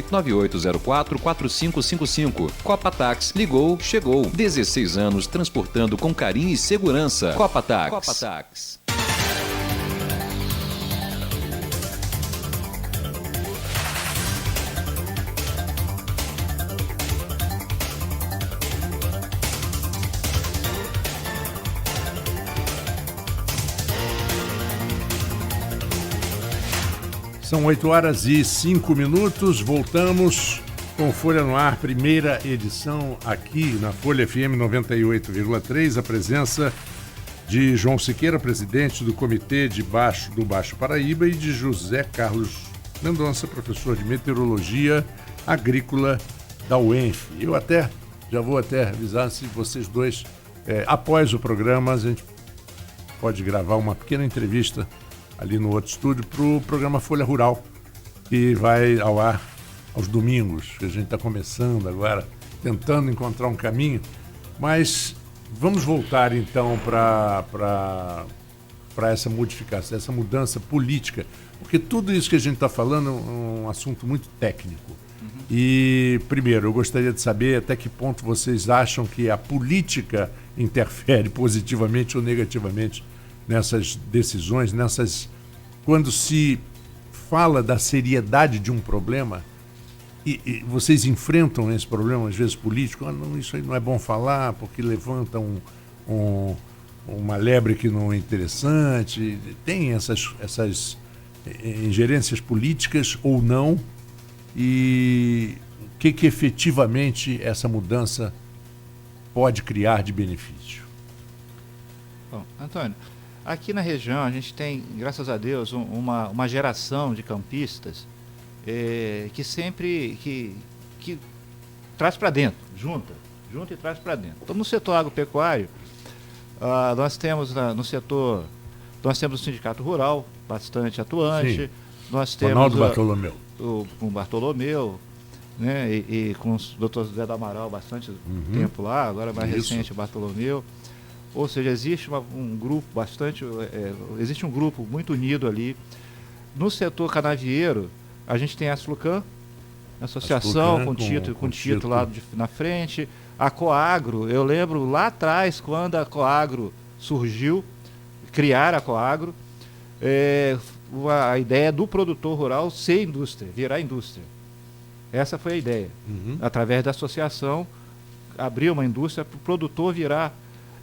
9804-4555. Copa Táxi. Ligou, chegou. 16 anos transportando com carinho e segurança. Copa Táxi. Copa Táxi. São 8h05, voltamos com Folha no Ar, primeira edição aqui na Folha FM 98,3, a presença de João Siqueira, presidente do Comitê do Baixo Paraíba, e de José Carlos Mendonça, professor de Meteorologia Agrícola da UENF. Eu já vou avisar se vocês dois, após o programa, a gente pode gravar uma pequena entrevista ali no outro estúdio para o programa Folha Rural, que vai ao ar aos domingos, que a gente está começando agora, tentando encontrar um caminho. Mas vamos voltar então para essa modificação, essa mudança política, porque tudo isso que a gente está falando é um assunto muito técnico. E, primeiro, eu gostaria de saber até que ponto vocês acham que a política interfere positivamente ou negativamente nessas decisões, quando se fala da seriedade de um problema e vocês enfrentam esse problema, às vezes político, não, isso aí não é bom falar porque levanta uma lebre que não é interessante, tem essas ingerências políticas ou não, e o que efetivamente essa mudança pode criar de benefício? Bom, Antônio, aqui na região a gente tem, graças a Deus, uma geração de campistas que sempre que traz para dentro, junta e traz para dentro. Então, no setor agropecuário, nós temos no setor, nós temos o Sindicato Rural bastante atuante. Sim. Nós temos Ronaldo Bartolomeu. Com o Bartolomeu, né, e com o Dr. José do Amaral bastante tempo lá, agora mais recente o Bartolomeu. Ou seja, existe um grupo existe um grupo muito unido ali. No setor canavieiro, a gente tem a Asflucan, associação com título lá na frente. A Coagro, eu lembro lá atrás, quando a Coagro surgiu, criar a Coagro, a ideia do produtor rural ser indústria, virar indústria. Essa foi a ideia. Através da associação, abrir uma indústria para o produtor virar.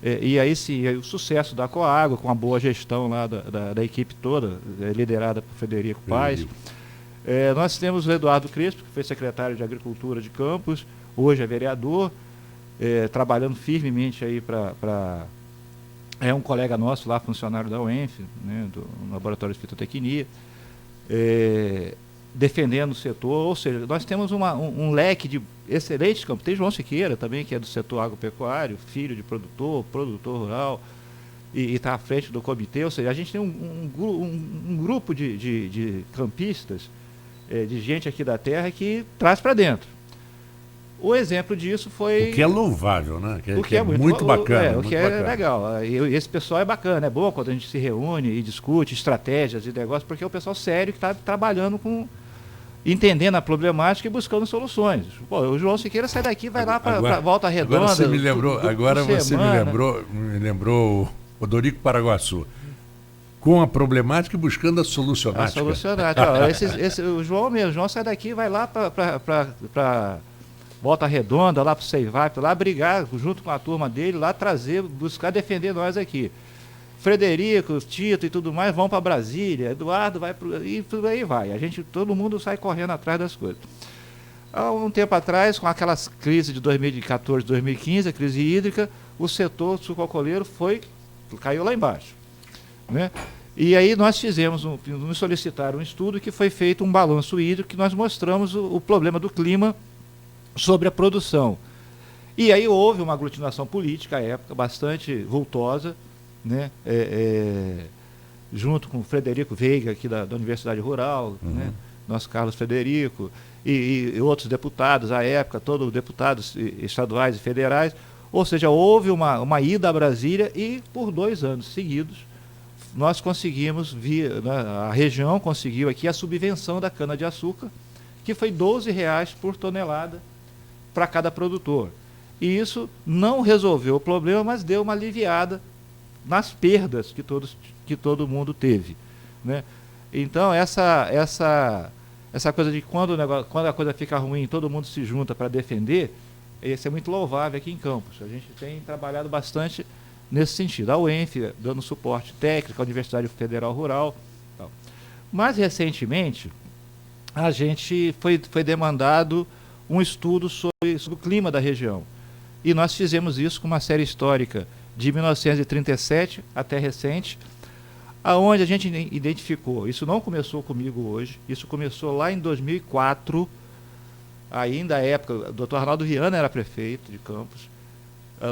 E aí sim, o sucesso da Coagro, com a boa gestão lá da equipe toda, liderada por Frederico Paes. Nós temos o Eduardo Crespo, que foi secretário de Agricultura de Campos, hoje é vereador, trabalhando firmemente aí é um colega nosso lá, funcionário da UENF, né, do Laboratório de Fitotecnia, defendendo o setor. Ou seja, nós temos um leque de excelentes campos. Tem João Siqueira também, que é do setor agropecuário, filho de produtor rural, e está à frente do comitê. Ou seja, a gente tem um grupo de campistas, de gente aqui da terra que traz para dentro. O exemplo disso foi... O que é louvável, né? O que é muito bacana. O que é legal. E esse pessoal é bacana, é bom quando a gente se reúne e discute estratégias e negócios, porque é o pessoal sério que está trabalhando entendendo a problemática e buscando soluções. Pô, o João Siqueira sai daqui, vai lá para Volta Redonda. Agora você me lembrou o Dorico Paraguaçu. Com a problemática e buscando a solucionática. O João sai daqui, vai lá para Volta Redonda, lá para o Ceivap, lá brigar junto com a turma dele, lá buscar defender nós aqui. Frederico, Tito e tudo mais vão para Brasília, Eduardo vai e tudo aí vai. Todo mundo sai correndo atrás das coisas. Há um tempo atrás, com aquelas crises de 2014, 2015, a crise hídrica, o setor sucroalcooleiro caiu lá embaixo, né? E aí nós nos solicitaram um estudo que foi feito um balanço hídrico, que nós mostramos o problema do clima sobre a produção. E aí houve uma aglutinação política à época bastante vultosa, né? Junto com o Frederico Veiga, aqui da Universidade Rural, né? Nosso Carlos Frederico, e outros deputados à época, todos deputados estaduais e federais. Ou seja, houve uma ida a Brasília e por 2 anos seguidos nós conseguimos, a região conseguiu aqui a subvenção da cana-de-açúcar, que foi R$12 por tonelada para cada produtor. E isso não resolveu o problema, mas deu uma aliviada nas perdas que todo mundo teve, né? Então, essa coisa de quando a coisa fica ruim, todo mundo se junta para defender, isso é muito louvável aqui em Campos. A gente tem trabalhado bastante nesse sentido. A UENF dando suporte técnico, a Universidade Federal Rural. Tal. Mais recentemente, a gente foi demandado um estudo sobre o clima da região. E nós fizemos isso com uma série histórica de 1937 até recente, aonde a gente identificou, isso não começou comigo hoje, isso começou lá em 2004, ainda à época, o Dr. Arnaldo Viana era prefeito de Campos.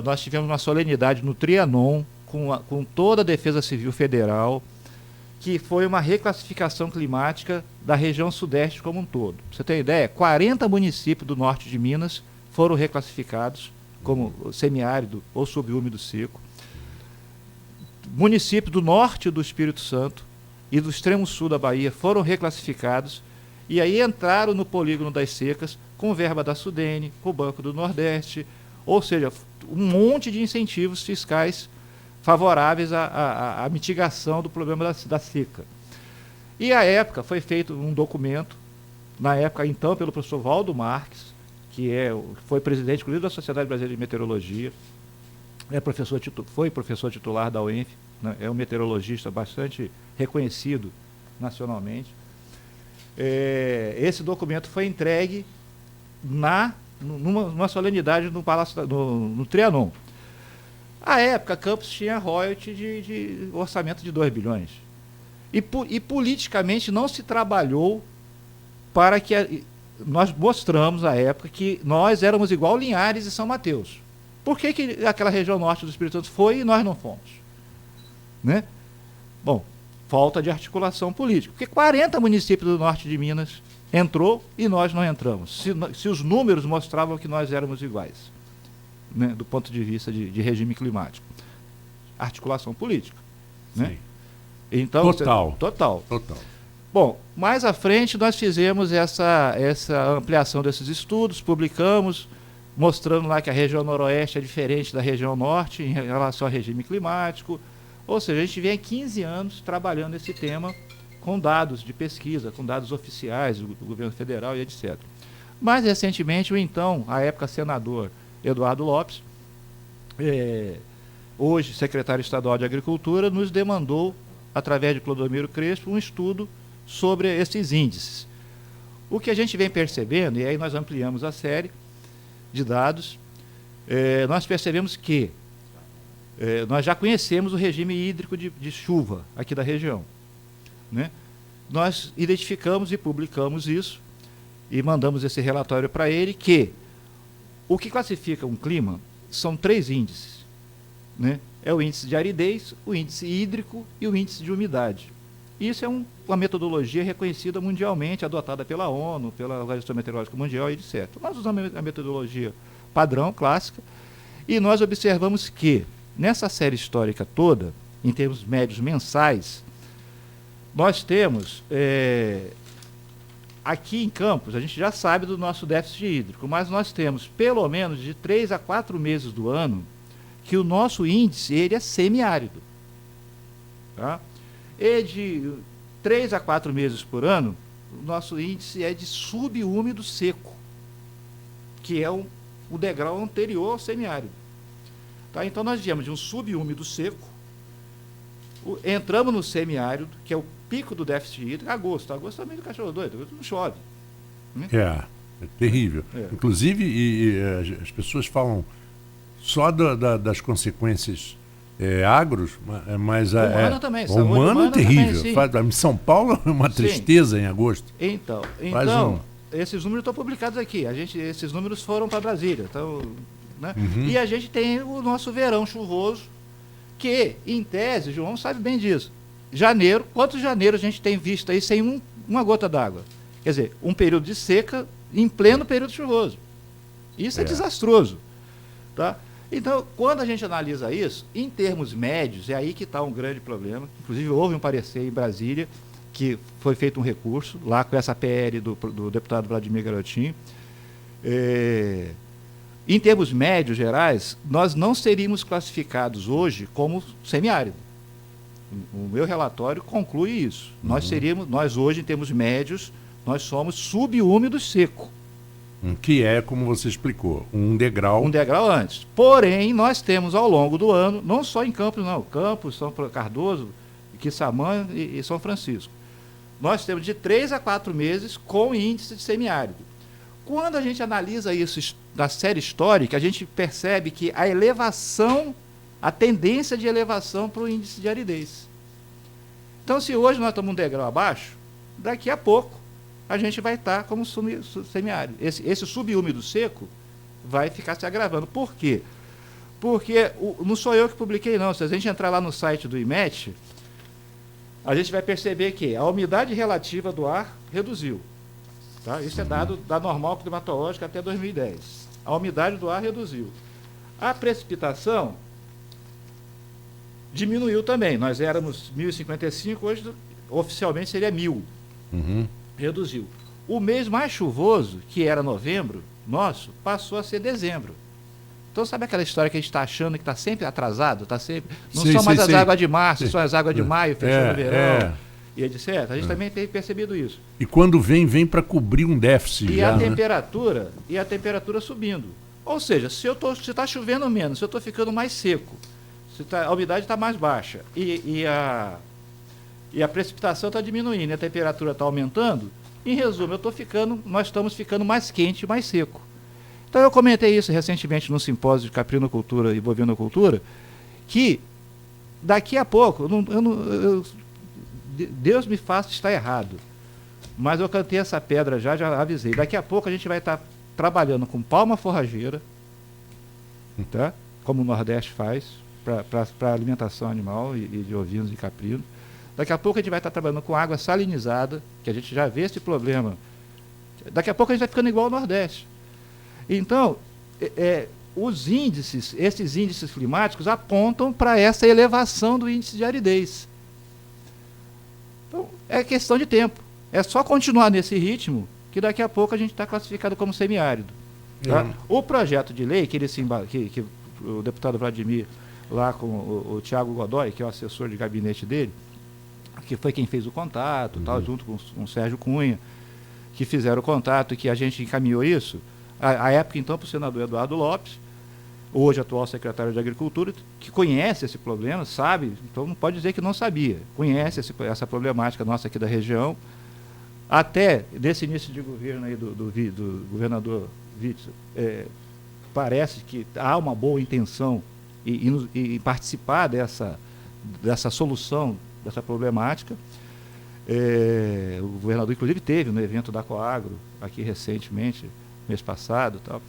Nós tivemos uma solenidade no Trianon, com toda a Defesa Civil Federal, que foi uma reclassificação climática da região sudeste como um todo. Pra você ter ideia, 40 municípios do norte de Minas foram reclassificados como semiárido ou subúmido seco. Municípios do norte do Espírito Santo e do extremo sul da Bahia foram reclassificados e aí entraram no polígono das secas com verba da Sudene, com o Banco do Nordeste, ou seja, um monte de incentivos fiscais favoráveis à mitigação do problema da seca. E à época foi feito um documento, na época então pelo professor Valdo Marques, que foi presidente inclusive da Sociedade Brasileira de Meteorologia, foi professor titular da UENF, né, é um meteorologista bastante reconhecido nacionalmente. Esse documento foi entregue numa solenidade no Palácio no Trianon. À época, Campos tinha royalty de orçamento de 2 bilhões. E politicamente não se trabalhou para que... Nós mostramos à época que nós éramos igual Linhares e São Mateus. Por que aquela região norte do Espírito Santo foi e nós não fomos? Né? Bom, falta de articulação política. Porque 40 municípios do norte de Minas entrou e nós não entramos. Se os números mostravam que nós éramos iguais, né, do ponto de vista de regime climático. Articulação política. Né? Então, Total. Bom, mais à frente nós fizemos essa ampliação desses estudos, publicamos, mostrando lá que a região noroeste é diferente da região norte em relação ao regime climático. Ou seja, a gente vem há 15 anos trabalhando esse tema com dados de pesquisa, com dados oficiais do governo federal e etc. Mais recentemente, o então, à época, senador Eduardo Lopes, hoje secretário estadual de Agricultura, nos demandou, através de Clodomiro Crespo, um estudo sobre esses índices. O que a gente vem percebendo, e aí nós ampliamos a série de dados, nós percebemos que nós já conhecemos o regime hídrico de chuva aqui da região. Né? Nós identificamos e publicamos isso, e mandamos esse relatório para ele, que o que classifica um clima são 3 índices. Né? É o índice de aridez, o índice hídrico e o índice de umidade. Isso é uma metodologia reconhecida mundialmente, adotada pela ONU, pela Organização Meteorológica Mundial, etc. Nós usamos a metodologia padrão, clássica, e nós observamos que, nessa série histórica toda, em termos médios mensais, nós temos, aqui em Campos, a gente já sabe do nosso déficit hídrico, mas nós temos pelo menos de 3 a 4 meses do ano que o nosso índice ele é semiárido. Tá? E de 3 a 4 meses por ano, o nosso índice é de subúmido seco, que é o degrau anterior ao semiárido. Tá? Então nós viemos de um subúmido seco, entramos no semiárido, que é o pico do déficit hídrico, agosto também do cachorro doido, agosto não chove. Né? É terrível. Inclusive, as pessoas falam só das consequências agros, mas humana também. O humano é terrível. Também, em São Paulo é uma tristeza em agosto. Então esses números estão publicados aqui. Esses números foram para Brasília. Então, né? E a gente tem o nosso verão chuvoso, que, em tese, João sabe bem disso. Janeiro, quantos janeiros a gente tem visto aí sem uma gota d'água? Quer dizer, um período de seca em pleno período chuvoso. Isso é desastroso. Tá? Então, quando a gente analisa isso, em termos médios, é aí que está um grande problema. Inclusive, houve um parecer em Brasília que foi feito um recurso, lá com essa PL do deputado Vladimir Garotinho. Em termos médios gerais, nós não seríamos classificados hoje como semiárido. O meu relatório conclui isso. Nós hoje, em termos médios, nós somos subúmido seco. Que é, como você explicou, um degrau. Um degrau antes. Porém, nós temos ao longo do ano, não só em Campos, não, Campos, São Cardoso, Quissamã e São Francisco. Nós temos de 3 a 4 meses com índice de semiárido. Quando a gente analisa isso da série histórica, a gente percebe que a elevação, a tendência de elevação para o índice de aridez. Então, se hoje nós estamos um degrau abaixo, daqui a pouco a gente vai estar como semiárido. Esse subúmido seco vai ficar se agravando. Por quê? Porque não sou eu que publiquei, não. Se a gente entrar lá no site do IMET, a gente vai perceber que a umidade relativa do ar reduziu. Tá? Isso é dado da normal climatológica até 2010. A umidade do ar reduziu. A precipitação diminuiu também. Nós éramos 1.055, hoje oficialmente seria 1.000. Reduziu. O mês mais chuvoso, que era novembro, nosso, passou a ser dezembro. Então, sabe aquela história que a gente está achando que está sempre atrasado? Tá sempre... Não são mais as águas de março, são as águas de maio, fechando o verão, e etc. A gente também tem percebido isso. E quando vem para cobrir um déficit. E a temperatura subindo. Ou seja, se está chovendo menos, se eu estou ficando mais seco, a umidade está mais baixa e a precipitação está diminuindo, a temperatura está aumentando, em resumo, nós estamos ficando mais quente e mais seco. Então eu comentei isso recentemente no simpósio de caprinocultura e bovinocultura, que daqui a pouco, Deus me faça estar errado, mas eu cantei essa pedra já avisei, daqui a pouco a gente vai estar trabalhando com palma forrageira, tá? Como o Nordeste faz, para alimentação animal e de ovinos e caprinos. Daqui a pouco a gente vai estar trabalhando com água salinizada, que a gente já vê esse problema. Daqui a pouco a gente vai ficando igual ao Nordeste. Então, esses índices climáticos apontam para essa elevação do índice de aridez. Então, é questão de tempo. É só continuar nesse ritmo que daqui a pouco a gente está classificado como semiárido. Tá? O projeto de lei que o deputado Vladimir, lá com o Tiago Godoy, que é o assessor de gabinete dele, que foi quem fez o contato, tal, junto com o Sérgio Cunha, que fizeram o contato e que a gente encaminhou isso, à época, então, para o senador Eduardo Lopes, hoje atual secretário de Agricultura, que conhece esse problema, sabe, então não pode dizer que não sabia, conhece essa problemática nossa aqui da região. Até nesse início de governo aí do governador Witzel, parece que há uma boa intenção em participar dessa solução dessa problemática. O governador, inclusive, teve no evento da Coagro, aqui recentemente, mês passado, tal,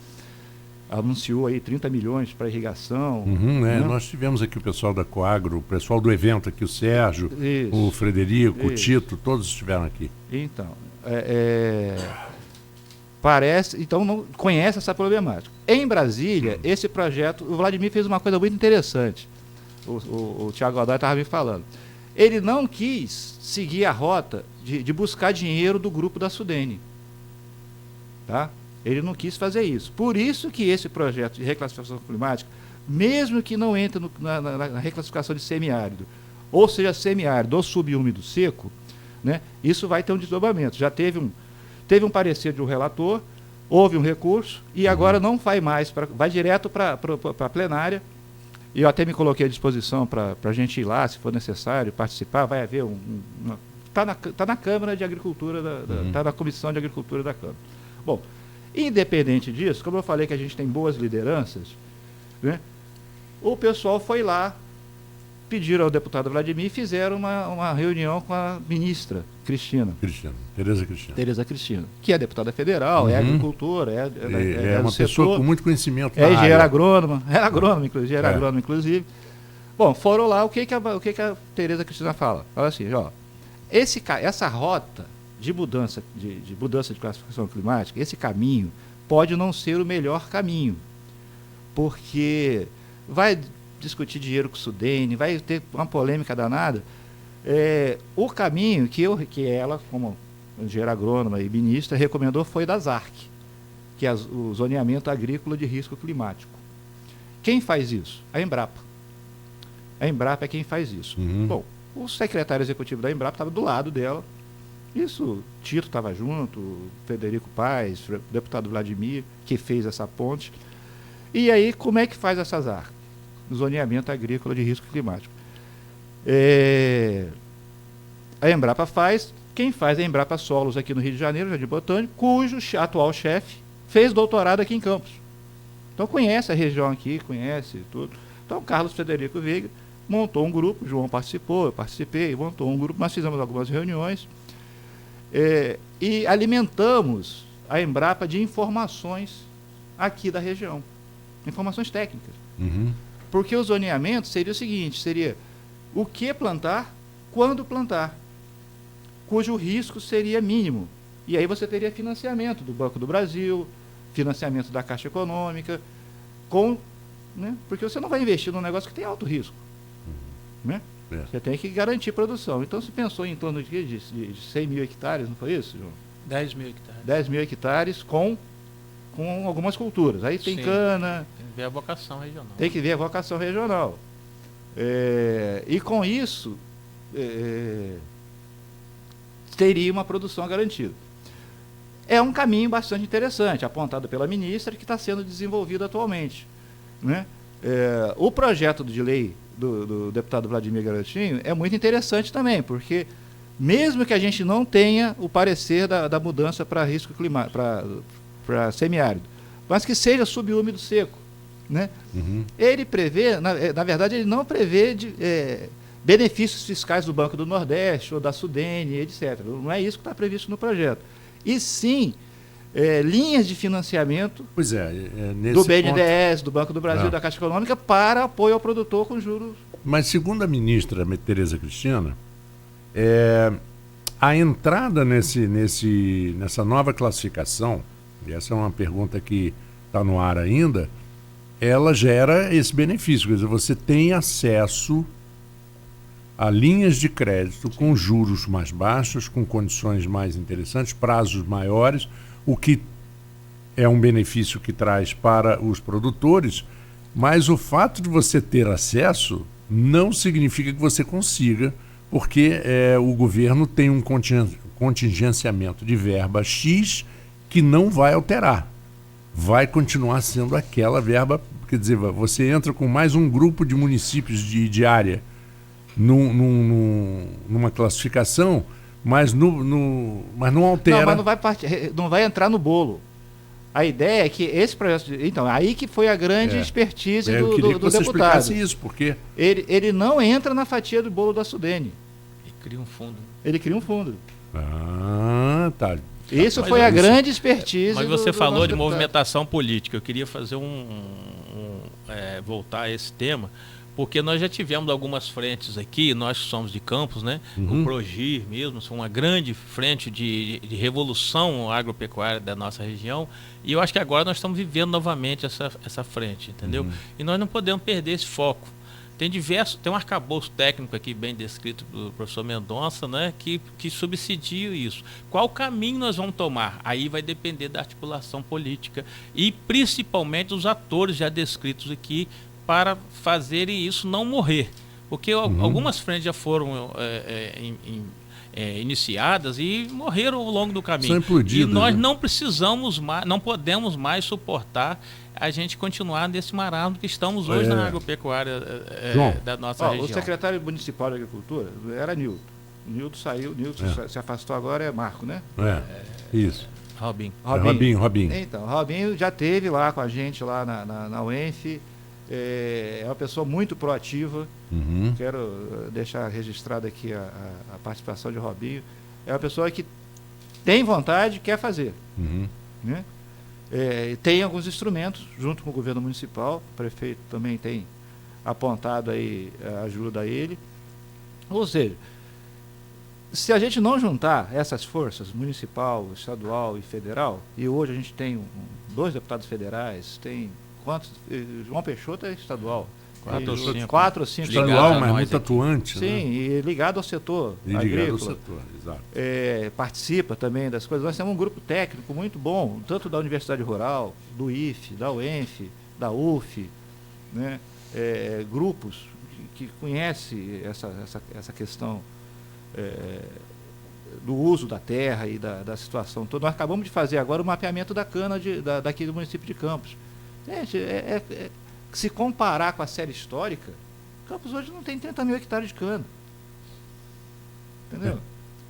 anunciou aí 30 milhões para irrigação. Né? Nós tivemos aqui o pessoal da Coagro, o pessoal do evento aqui, o Sérgio, o Frederico, o Tito, todos estiveram aqui. Então, parece, então não conhece essa problemática. Em Brasília, esse projeto, o Vladimir fez uma coisa muito interessante, o Tiago Godoy estava me falando. Ele não quis seguir a rota de buscar dinheiro do grupo da Sudene. Tá? Ele não quis fazer isso. Por isso que esse projeto de reclassificação climática, mesmo que não entre na reclassificação de semiárido, ou seja, semiárido ou subúmido seco, né, isso vai ter um desdobramento. Já teve um parecer de um relator, houve um recurso, e agora não vai mais, vai direto para a plenária. E eu até me coloquei à disposição para a gente ir lá, se for necessário, participar. Vai haver tá na Câmara de Agricultura, está na Comissão de Agricultura da Câmara. Bom, independente disso, como eu falei que a gente tem boas lideranças, né, o pessoal foi lá, pediram ao deputado Vladimir e fizeram uma reunião com a ministra Tereza Cristina, que é deputada federal, é agricultora, é uma pessoa com muito conhecimento na área. Engenheira agrônoma, inclusive. Bom, foram lá, o que a Tereza Cristina fala? Fala assim, ó, essa rota de mudança de classificação climática, esse caminho pode não ser o melhor caminho, porque vai discutir dinheiro com o Sudene, vai ter uma polêmica danada, O caminho que ela, como engenheira agrônoma e ministra, recomendou foi da ZARC, que é o Zoneamento Agrícola de Risco Climático. Quem faz isso? A Embrapa. A Embrapa é quem faz isso. Bom, o secretário executivo da Embrapa estava do lado dela. Isso, Tito estava junto, Frederico Paes, o deputado Vladimir, que fez essa ponte. E aí, como é que faz essa ZARC? Zoneamento Agrícola de Risco Climático. A Embrapa faz. Quem faz é a Embrapa Solos aqui no Rio de Janeiro, Jardim Botânico, cujo atual chefe fez doutorado aqui em Campos. Então conhece a região aqui, conhece tudo. Então Carlos Frederico Veiga montou um grupo, João participou, eu participei, montou um grupo, nós fizemos algumas reuniões e alimentamos a Embrapa de informações aqui da região, informações técnicas. Porque o zoneamento seria o seguinte, seria o que plantar, quando plantar, cujo risco seria mínimo. E aí você teria financiamento do Banco do Brasil, financiamento da Caixa Econômica, porque você não vai investir num negócio que tem alto risco. Né? Você tem que garantir produção. Então se pensou em torno de 100 mil hectares, não foi isso, João? 10 mil hectares. 10 mil hectares com algumas culturas. Aí tem cana. Tem que ver a vocação regional. Tem que ver a vocação regional. E com isso, teria uma produção garantida. É um caminho bastante interessante, apontado pela ministra, que está sendo desenvolvido atualmente. Né? O projeto de lei do deputado Vladimir Garotinho é muito interessante também, porque mesmo que a gente não tenha o parecer da mudança para risco climático, para semiárido, mas que seja subúmido seco, né? Ele prevê, na verdade, ele não prevê benefícios fiscais do Banco do Nordeste ou da Sudene, etc. Não é isso que está previsto no projeto. E sim, linhas de financiamento do BNDES, do Banco do Brasil, da Caixa Econômica, para apoio ao produtor com juros. Mas segundo a ministra Tereza Cristina, a entrada nessa nova classificação, e essa é uma pergunta que está no ar ainda, ela gera esse benefício, quer dizer, você tem acesso a linhas de crédito com juros mais baixos, com condições mais interessantes, prazos maiores, o que é um benefício que traz para os produtores, mas o fato de você ter acesso não significa que você consiga, porque o governo tem um contingenciamento de verba X que não vai alterar. Vai continuar sendo aquela verba, quer dizer, você entra com mais um grupo de municípios de área numa classificação, mas não altera. Não, mas não vai entrar no bolo. A ideia é que esse projeto... Então, aí que foi a grande expertise do deputado. Eu queria que você explicasse isso, porque... Ele não entra na fatia do bolo da Sudene. Ele cria um fundo. Ele cria um fundo. Ah, tá. Isso foi a grande expertise. Mas você falou de movimentação política. Eu queria fazer voltar a esse tema, porque nós já tivemos algumas frentes aqui, nós somos de Campos, né? O Progir mesmo, uma grande frente de revolução agropecuária da nossa região, e eu acho que agora nós estamos vivendo novamente essa frente, entendeu? E nós não podemos perder esse foco. Tem um arcabouço técnico aqui bem descrito pelo professor Mendonça, né, que subsidia isso. Qual caminho nós vamos tomar? Aí vai depender da articulação política e principalmente dos atores já descritos aqui para fazerem isso não morrer. Porque algumas frentes já foram iniciadas e morreram ao longo do caminho. E nós não precisamos mais, não podemos mais suportar a gente continuar nesse marasmo que estamos hoje na agropecuária da nossa região. O secretário municipal de Agricultura era Nilton. Nilton saiu, se afastou agora, é Marco, né? Isso. Robinho. Então, Robinho já esteve lá com a gente lá na UENF, é uma pessoa muito proativa. Quero deixar registrada aqui a participação de Robinho. É uma pessoa que tem vontade e quer fazer. Né? Tem alguns instrumentos junto com o governo municipal, o prefeito também tem apontado aí ajuda a ele. Ou seja, se a gente não juntar essas forças, municipal, estadual e federal, e hoje a gente tem 2 deputados federais, tem quantos? João Peixoto é estadual, 4 ou 5 estadual, mas nós muito aqui. atuante. Sim, né? e ligado ao setor E ligado ao agrícola. setor, exato. Participa também das coisas. Nós temos um grupo técnico muito bom, tanto da Universidade Rural, do IFE, da UENF, da UF, né? Grupos que conhecem essa questão do uso da terra e da situação toda. Nós acabamos de fazer agora o mapeamento da cana daqui do município de Campos. Gente, se comparar com a série histórica, Campos hoje não tem 30 mil hectares de cana. Entendeu?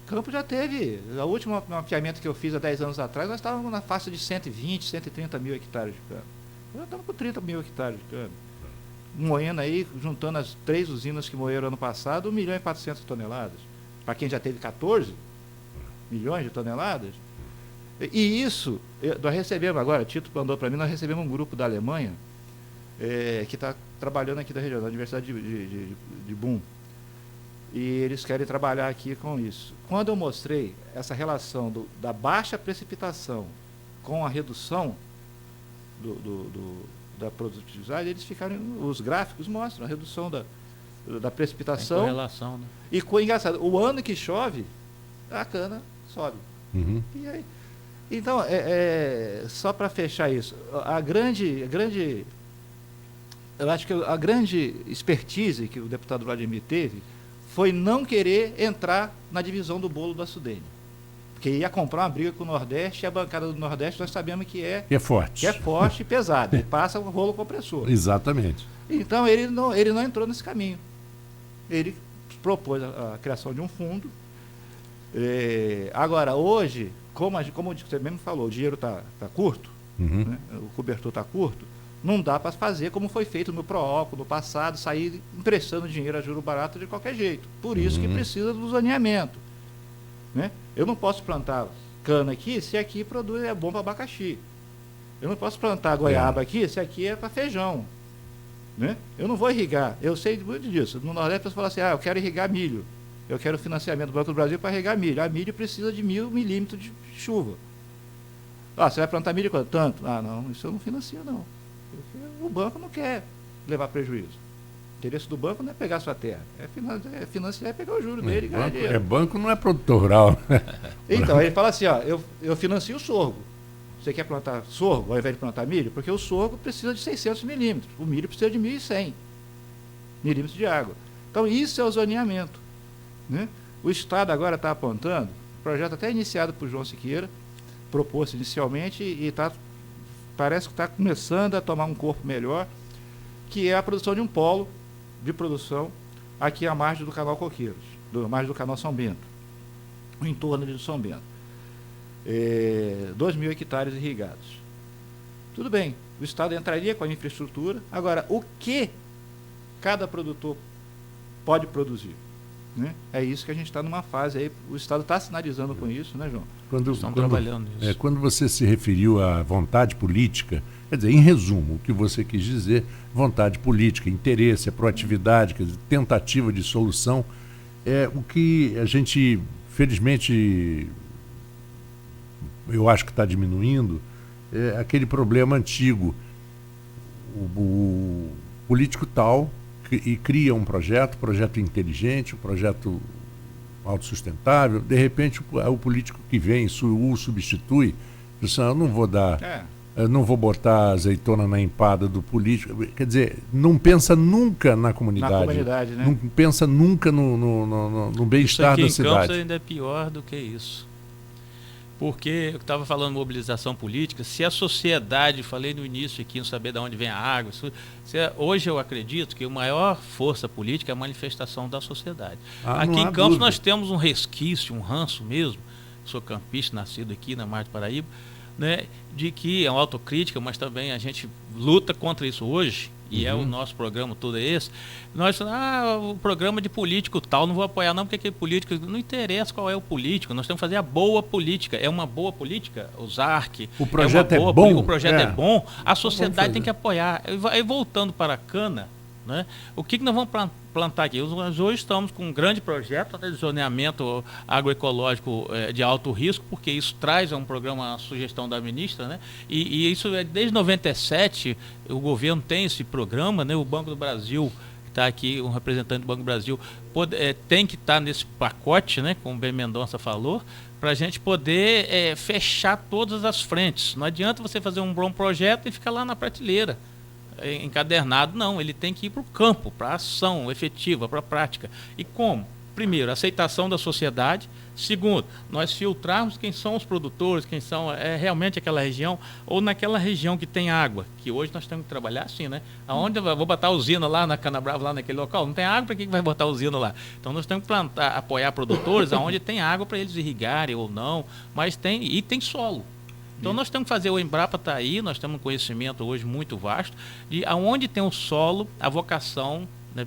Campos já teve, o último mapeamento que eu fiz há 10 anos atrás, nós estávamos na faixa de 120, 130 mil hectares de cana. Nós estamos com 30 mil hectares de cana. Moendo aí, juntando as 3 usinas que moeram ano passado, 1 milhão e 400 toneladas. Para quem já teve 14 milhões de toneladas. E isso, nós recebemos agora, Tito mandou para mim, nós recebemos um grupo da Alemanha que está trabalhando aqui da região, da Universidade de Bonn. E eles querem trabalhar aqui com isso. Quando eu mostrei essa relação da baixa precipitação com a redução da produtividade, eles ficaram, os gráficos mostram a redução da precipitação. Tem correlação, né? E engraçado, o ano que chove, a cana sobe. Uhum. E aí? Então, só para fechar isso, eu acho que a grande expertise que o deputado Vladimir teve foi não querer entrar na divisão do bolo da Sudene. Porque ia comprar uma briga com o Nordeste, e a bancada do Nordeste nós sabemos que é forte. Que é forte e pesada, e passa o rolo compressor. Exatamente. Então ele não entrou nesse caminho. Ele propôs a criação de um fundo. Agora, hoje, como você mesmo falou, o dinheiro está curto, Uhum. né? O cobertor está curto, não dá para fazer como foi feito no Proálcool, no passado, sair emprestando dinheiro a juro barato de qualquer jeito. Por isso que precisa do zoneamento. Né? Eu não posso plantar cana aqui se aqui é bom para abacaxi. Eu não posso plantar goiaba aqui se aqui é para feijão. Né? Eu não vou irrigar. Eu sei muito disso. No Nordeste você fala assim, eu quero irrigar milho. Eu quero financiamento do Banco do Brasil para irrigar milho. A milho precisa de 1.000 milímetros de chuva. Você vai plantar milho quanto? Tanto? Não, isso eu não financio não. Porque o banco não quer levar prejuízo. O interesse do banco não é pegar a sua terra. É financiar e pegar o juro dele e ganhar dinheiro. Banco não é produtor rural. Então, ele fala assim, eu financio o sorgo. Você quer plantar sorgo ao invés de plantar milho? Porque o sorgo precisa de 600 milímetros. O milho precisa de 1.100 milímetros de água. Então, isso é o zoneamento. Né? O Estado agora está apontando, projeto até iniciado por João Siqueira, propôs inicialmente e parece que está começando a tomar um corpo melhor, que é a produção de um polo de produção aqui à margem do canal Coqueiros, à margem do canal São Bento, no entorno de São Bento. 2.000 hectares irrigados. Tudo bem, o Estado entraria com a infraestrutura. Agora, o que cada produtor pode produzir? Né? É isso que a gente está numa fase aí, o Estado está sinalizando com isso, né, João? Estão trabalhando nisso. Quando você se referiu à vontade política, quer dizer, em resumo, o que você quis dizer, vontade política, interesse, proatividade, quer dizer, tentativa de solução, o que a gente, felizmente, eu acho que está diminuindo, é aquele problema antigo. O político tal e cria um projeto inteligente, um projeto autossustentável, de repente o político que vem o substitui, diz assim, eu não vou botar azeitona na empada do político, quer dizer, não pensa nunca na comunidade, né? Não pensa nunca no bem-estar da cidade. Isso aqui em Campos ainda é pior do que isso. Porque eu estava falando de mobilização política, se a sociedade, falei no início aqui, não saber de onde vem a água, hoje eu acredito que a maior força política é a manifestação da sociedade. Aqui em Campos nós temos um resquício, um ranço mesmo, sou campista, nascido aqui na Mar do Paraíba, né, de que é uma autocrítica, mas também a gente luta contra isso hoje, e é o nosso programa todo esse. Nós falamos, o programa de político tal, não vou apoiar não, porque aquele político, não interessa qual é o político, nós temos que fazer a boa política. É uma boa política, o ZARC. O projeto é bom. O projeto é bom, a sociedade tem que apoiar. E voltando para a cana, né? O que nós vamos plantar aqui? Nós hoje estamos com um grande projeto, né, de zoneamento agroecológico de alto risco, porque isso traz um programa, uma sugestão da ministra, né? E isso desde 97 o governo tem esse programa, né? O Banco do Brasil está aqui, um representante do Banco do Brasil tem que estar nesse pacote, né? Como o Ben Mendonça falou, para a gente poder fechar todas as frentes. Não adianta você fazer um bom projeto e ficar lá na prateleira encadernado, não, ele tem que ir para o campo, para a ação efetiva, para a prática. E como? Primeiro, aceitação da sociedade. Segundo, nós filtrarmos quem são os produtores, quem são realmente aquela região, ou naquela região que tem água, que hoje nós temos que trabalhar assim, né? Aonde eu vou botar a usina lá na Canabrava, lá naquele local? Não tem água, para que vai botar a usina lá? Então nós temos que apoiar produtores aonde tem água para eles irrigarem ou não, mas tem solo. Então nós temos que fazer, o Embrapa está aí, nós temos um conhecimento hoje muito vasto de aonde tem o solo, a vocação, né,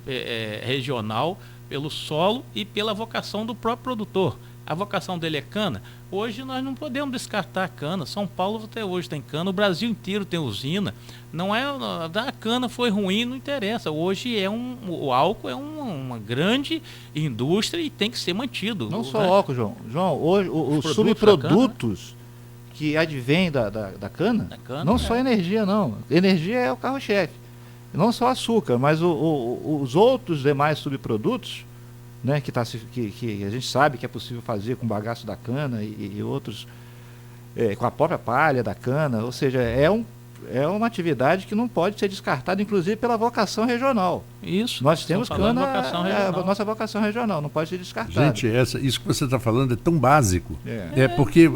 regional, pelo solo e pela vocação do próprio produtor. A vocação dele é cana. Hoje nós não podemos descartar a cana. São Paulo até hoje tem cana, o Brasil inteiro tem usina. Não é a cana foi ruim, não interessa. Hoje o álcool é uma grande indústria e tem que ser mantido. Não só o álcool, João. João, hoje os subprodutos que advém da cana, não só energia, não. Energia é o carro-chefe. Não só açúcar, mas os outros demais subprodutos, né, que a gente sabe que é possível fazer com o bagaço da cana e outros, com a própria palha da cana, ou seja, é uma atividade que não pode ser descartada, inclusive pela vocação regional. Isso. Nós temos cana, a nossa vocação regional, não pode ser descartada. Gente, isso que você está falando é tão básico. Porque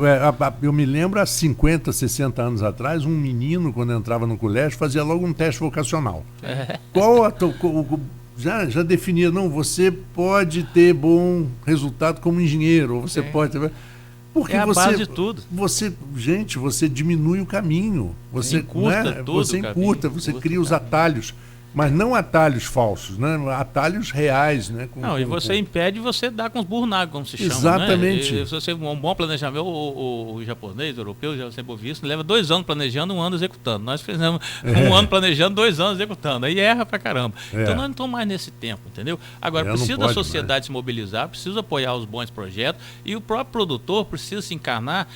eu me lembro, há 50, 60 anos atrás, um menino, quando entrava no colégio, fazia logo um teste vocacional. Já definia, não, você pode ter bom resultado como engenheiro, ou você pode ter... Porque a base de tudo. Você diminui o caminho. Você encurta tudo. Você encurta, você cria os atalhos. Mas não atalhos falsos, né? Atalhos reais, né? E você impede você dar com os burros na água, como se chama. Exatamente. Né? Se você um bom planejamento, o japonês, o europeu, já sempre ouvi isso, leva 2 anos planejando, 1 ano executando. Nós fizemos 1 ano planejando, 2 anos executando. Aí erra pra caramba. Então nós não estamos mais nesse tempo, entendeu? Agora, precisa da sociedade se mobilizar, precisa apoiar os bons projetos e o próprio produtor precisa se encarnar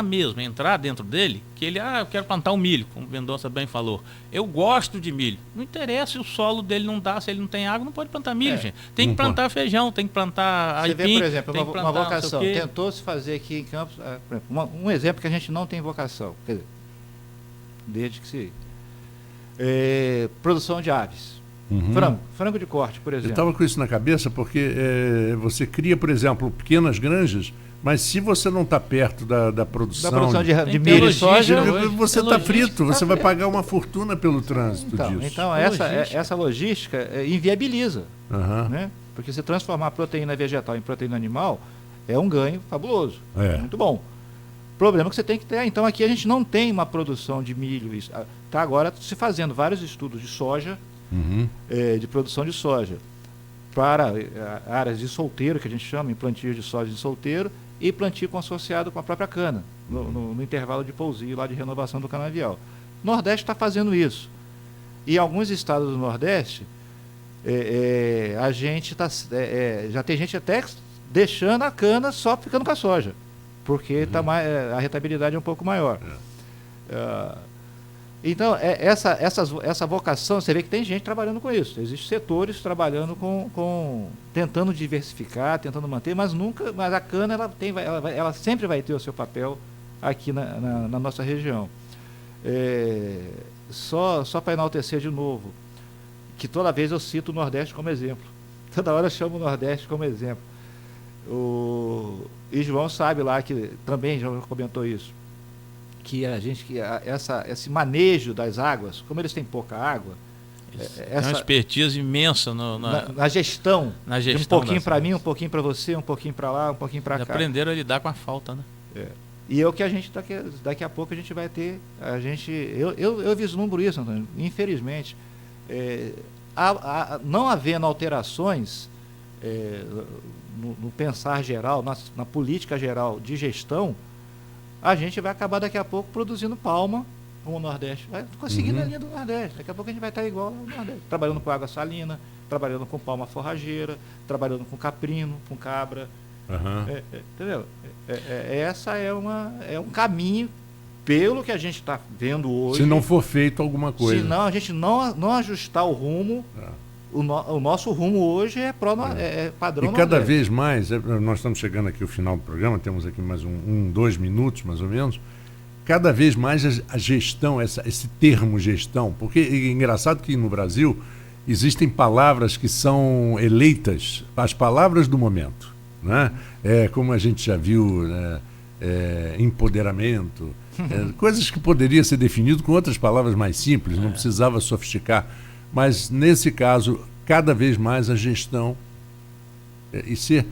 mesmo, entrar dentro dele, que ele, eu quero plantar um milho, como o Mendonça bem falou. Eu gosto de milho. Não interessa se o solo dele não dá, se ele não tem água, não pode plantar milho, gente. Tem que plantar feijão, tem que plantar aipim. Você vê, por exemplo, uma vocação. Tentou-se fazer aqui em Campos, um exemplo que a gente não tem vocação, quer dizer, desde que se... produção de aves. Frango de corte, por exemplo. Eu estava com isso na cabeça porque você cria, por exemplo, pequenas granjas, mas se você não está perto da produção de milho e soja, você está frito, você vai pagar uma fortuna pelo trânsito disso. Então essa logística inviabiliza, né? Porque se transformar a proteína vegetal em proteína animal é um ganho fabuloso, muito bom. O problema é que você tem que ter, então aqui a gente não tem uma produção de milho, está agora se fazendo vários estudos de soja, de produção de soja, para áreas de solteiro, que a gente chama, em plantio de soja de solteiro, e plantio associado com a própria cana, no intervalo de pousio lá de renovação do canavial. O Nordeste está fazendo isso. E alguns estados do Nordeste, a gente já tem gente até deixando a cana só ficando com a soja, porque a rentabilidade é um pouco maior. Então, essa vocação, você vê que tem gente trabalhando com isso. Existem setores trabalhando tentando diversificar, tentando manter, mas a cana ela sempre vai ter o seu papel aqui na nossa região. Só para enaltecer de novo, que toda vez eu cito o Nordeste como exemplo. Toda hora eu chamo o Nordeste como exemplo. E João sabe lá, que também já comentou isso, que esse manejo das águas, como eles têm pouca água, é uma expertise imensa na gestão. Um pouquinho para mim, um pouquinho para você, um pouquinho para lá, um pouquinho para cá. Aprenderam a lidar com a falta, né? E é o que a gente daqui a pouco a gente vai ter. Eu vislumbro isso, Antônio. Infelizmente, não havendo alterações no pensar geral, na política geral de gestão, a gente vai acabar daqui a pouco produzindo palma rumo ao Nordeste. Vai conseguindo a linha do Nordeste. Daqui a pouco a gente vai estar igual ao Nordeste. Trabalhando com água salina, trabalhando com palma forrageira, trabalhando com caprino, com cabra. Entendeu? Essa é um caminho, pelo que a gente está vendo hoje. Se não for feito alguma coisa. Se não, a gente não ajustar o rumo, o nosso rumo hoje é padrão. E cada vez mais, nós estamos chegando aqui ao final do programa, temos aqui mais 2 minutos, mais ou menos. Cada vez mais a gestão, esse termo gestão, porque é engraçado que no Brasil existem palavras que são eleitas, as palavras do momento, né? Como a gente já viu, né? Empoderamento, coisas que poderia ser definido com outras palavras mais simples, não precisava sofisticar, mas nesse caso, cada vez mais a gestão e ser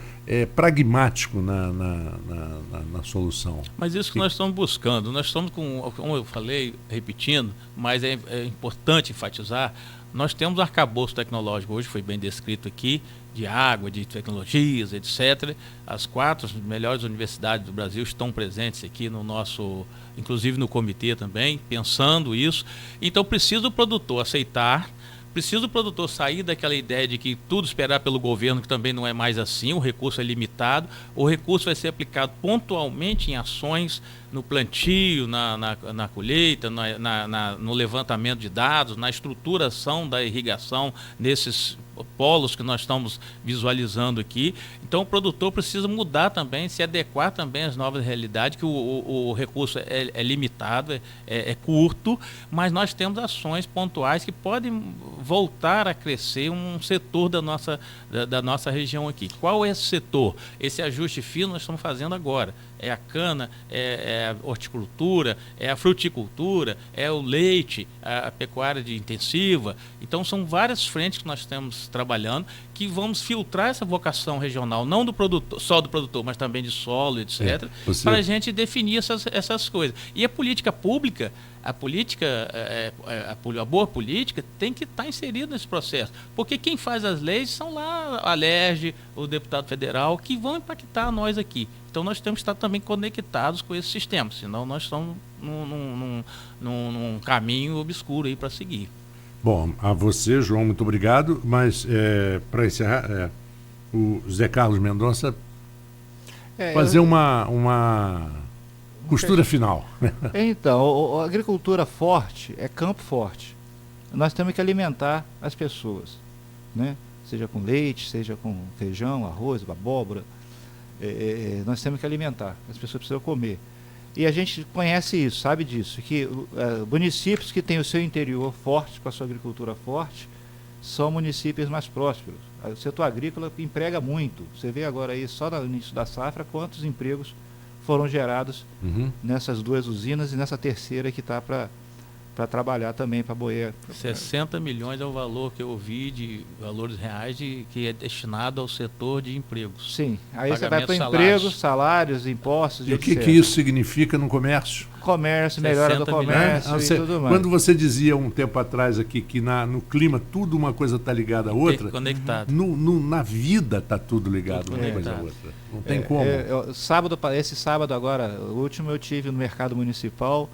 pragmático na solução. Mas isso que nós estamos buscando, nós estamos como eu falei, repetindo, mas é importante enfatizar, nós temos arcabouço tecnológico, hoje foi bem descrito aqui, de água, de tecnologias, etc. As 4 melhores universidades do Brasil estão presentes aqui no nosso, inclusive no comitê também, pensando isso. Então precisa o produtor aceitar, precisa o produtor sair daquela ideia de que tudo esperar pelo governo, que também não é mais assim, o recurso é limitado, o recurso vai ser aplicado pontualmente em ações, no plantio, na colheita, no levantamento de dados, na estruturação da irrigação, nesses polos que nós estamos visualizando aqui. Então o produtor precisa mudar também, se adequar também às novas realidades, que o recurso é limitado, é curto, mas nós temos ações pontuais que podem voltar a crescer um setor da nossa região aqui. Qual é esse setor? Esse ajuste fino nós estamos fazendo agora. É a cana, é a horticultura, é a fruticultura, é o leite, a pecuária intensiva. Então são várias frentes que nós estamos trabalhando, que vamos filtrar essa vocação regional, não do produtor, só do produtor, mas também de solo, etc., para a gente definir essas coisas. E a política pública, a boa política tem que estar inserida nesse processo, porque quem faz as leis são lá a LERJ, o deputado federal, que vão impactar nós aqui. Então nós temos que estar também conectados com esse sistema, senão nós estamos num caminho obscuro aí para seguir. Bom, a você, João, muito obrigado, mas para encerrar, o Zé Carlos Mendonça fazer uma costura final. Então, a agricultura forte é campo forte. Nós temos que alimentar as pessoas, né? Seja com leite, seja com feijão, arroz, abóbora. Nós temos que alimentar, as pessoas precisam comer. E a gente conhece isso, sabe disso, que municípios que têm o seu interior forte, com a sua agricultura forte, são municípios mais prósperos. O setor agrícola emprega muito. Você vê agora aí, só no início da safra, quantos empregos foram gerados nessas 2 usinas e nessa terceira que está para trabalhar também para Boer. 60 milhões é o valor que eu ouvi de valores reais que é destinado ao setor de empregos. Sim, aí você vai para empregos, salários, impostos. E o que isso significa no comércio? Comércio, melhora do comércio e tudo mais. Quando você dizia um tempo atrás aqui que no clima tudo uma coisa está ligada à outra, conectado. Na vida está tudo ligado uma coisa à outra. Não tem como. Esse sábado agora, o último eu tive no mercado municipal,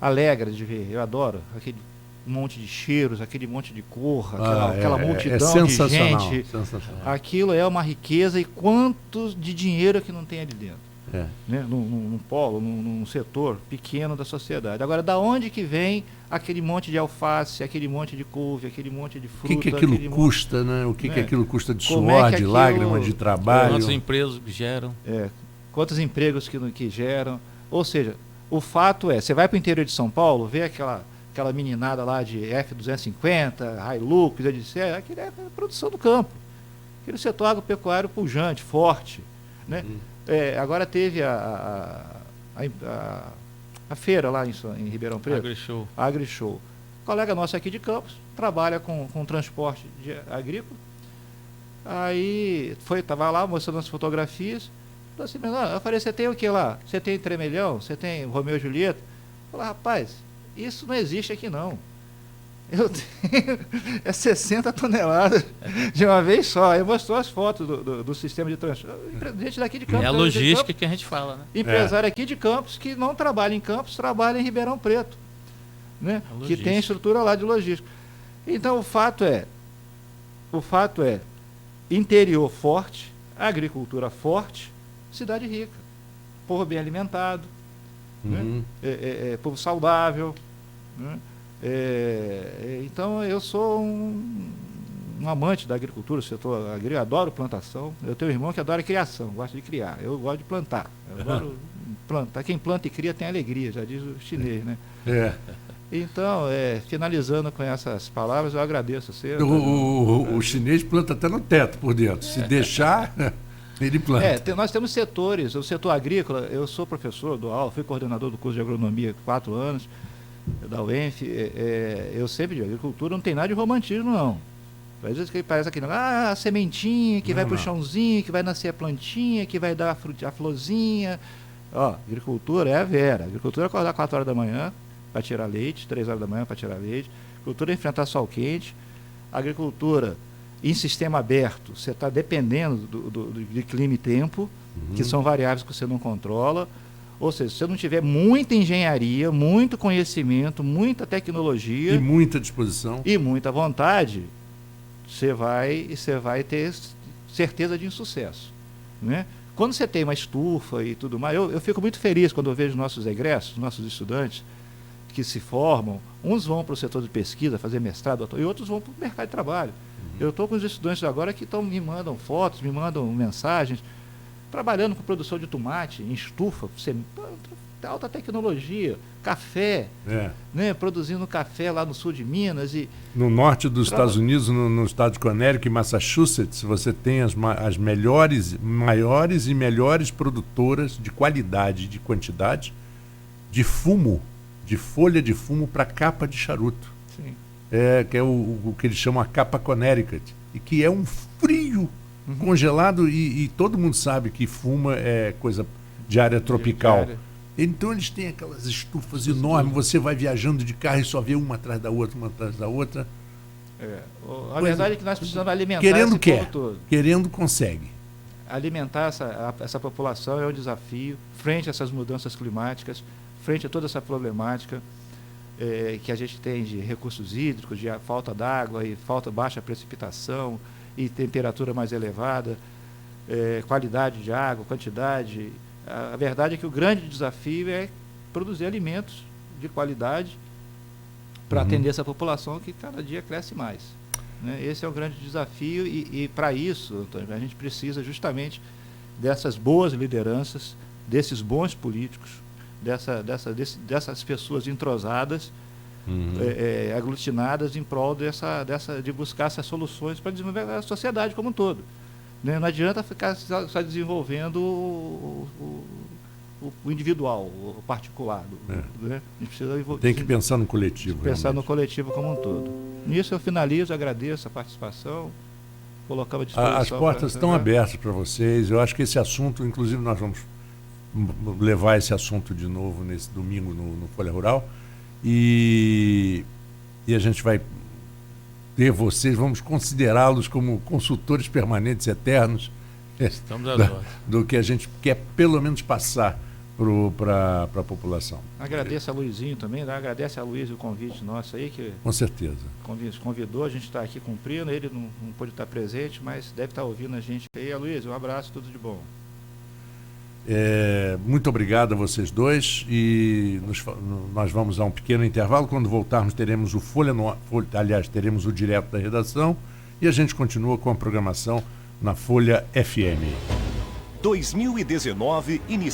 alegre de ver, eu adoro aquele monte de cheiros, aquele monte de cor, aquela multidão de gente. Sensacional. Aquilo é uma riqueza, e quanto de dinheiro que não tem ali dentro. Né? Num polo, num setor pequeno da sociedade. Agora, da onde que vem aquele monte de alface, aquele monte de couve, aquele monte de fruta? O que aquilo custa, né? O que aquilo custa de suor, de lágrimas, de trabalho? Quantos empregos geram? Quantos empregos que geram? Ou seja, o fato você vai para o interior de São Paulo, vê aquela meninada lá de F-250, Hilux, etc. Aquilo é a produção do campo. Aquele setor agropecuário pujante, forte, né? Agora teve a feira lá em Ribeirão Preto. AgriShow. Colega nosso aqui de Campos trabalha com transporte agrícola. Aí estava lá mostrando as fotografias. Falei assim, eu falei, você tem o que lá? Você tem Tremelhão? Você tem Romeu e Julieta? Eu falei, rapaz, isso não existe aqui não. Eu tenho 60 toneladas de uma vez só. Aí mostrou as fotos do sistema de transporte. Gente daqui de Campos. É a logística que a gente fala, né? Empresário aqui de Campos que não trabalha em Campos, trabalha em Ribeirão Preto. né? Que tem estrutura lá de logística. Então o fato é interior forte, agricultura forte, cidade rica, povo bem alimentado, né? Povo saudável, né? Então eu sou um amante da agricultura, setor agrícola, adoro plantação. Eu tenho um irmão que adora criação, gosta de criar. Eu gosto de plantar. Eu adoro plantar. Quem planta e cria tem alegria, já diz o chinês, né? Então, finalizando com essas palavras, eu agradeço você. O chinês planta até no teto por dentro. Se deixar, ele planta. Nós temos setores. O setor agrícola, eu sou professor, dou aula, fui coordenador do curso de agronomia há 4 anos, da UENF. Eu sempre digo, agricultura não tem nada de romantismo, não. Às vezes parece aqui, a sementinha que vai para o chãozinho, que vai nascer a plantinha, que vai dar a florzinha. Agricultura é a vera. Agricultura é acordar 4 horas da manhã para tirar leite, 3 horas da manhã para tirar leite. Agricultura é enfrentar sol quente. Agricultura em sistema aberto, você está dependendo de clima e tempo, que são variáveis que você não controla. Ou seja, se você não tiver muita engenharia, muito conhecimento, muita tecnologia... E muita disposição. E muita vontade... Você vai ter certeza de insucesso, né? Quando você tem uma estufa e tudo mais, eu fico muito feliz quando eu vejo nossos egressos, nossos estudantes que se formam, uns vão para o setor de pesquisa, fazer mestrado, e outros vão para o mercado de trabalho. Eu estou com os estudantes agora que me mandam fotos, me mandam mensagens, trabalhando com produção de tomate, em estufa, alta tecnologia, café, né, produzindo café lá no sul de Minas. No norte dos Estados Unidos, no estado de Connecticut e Massachusetts, você tem as maiores e melhores produtoras de qualidade e de quantidade de fumo, de folha de fumo para capa de charuto. Sim. Que é o que eles chamam a capa Connecticut, e que é um frio congelado, e todo mundo sabe que fuma é coisa de área tropical. Então eles têm aquelas estufas enormes, você vai viajando de carro e só vê uma atrás da outra, uma atrás da outra. A verdade é que nós precisamos alimentar querendo esse povo todo. Querendo consegue. Alimentar essa população é um desafio, frente a essas mudanças climáticas, frente a toda essa problemática que a gente tem de recursos hídricos, de falta d'água e baixa precipitação e temperatura mais elevada, qualidade de água, quantidade... A verdade é que o grande desafio é produzir alimentos de qualidade para atender essa população que cada dia cresce mais, né? Esse é o grande desafio e para isso, Antônio, a gente precisa justamente dessas boas lideranças, desses bons políticos, dessas pessoas entrosadas, aglutinadas em prol de buscar essas soluções para desenvolver a sociedade como um todo. Não adianta ficar só desenvolvendo o individual, o particular. Né? A gente precisa tem que pensar no coletivo. Pensar no coletivo como um todo. Nisso eu finalizo, agradeço a participação, colocamos à disposição. As portas estão abertas para vocês. Eu acho que esse assunto, inclusive nós vamos levar esse assunto de novo nesse domingo no Folha Rural, e a gente vai ter vocês, vamos considerá-los como consultores permanentes eternos do que a gente quer pelo menos passar para a população. Agradeço a Luizinho também, né? Agradece a Luiz o convite nosso aí, que com certeza convidou, a gente está aqui cumprindo, ele não pôde estar presente, mas deve estar ouvindo a gente aí. A Luiz, um abraço, tudo de bom. Muito obrigado a vocês dois, e nós vamos a um pequeno intervalo. Quando voltarmos teremos teremos o Direto da Redação, e a gente continua com a programação na Folha FM. 2019 inicia.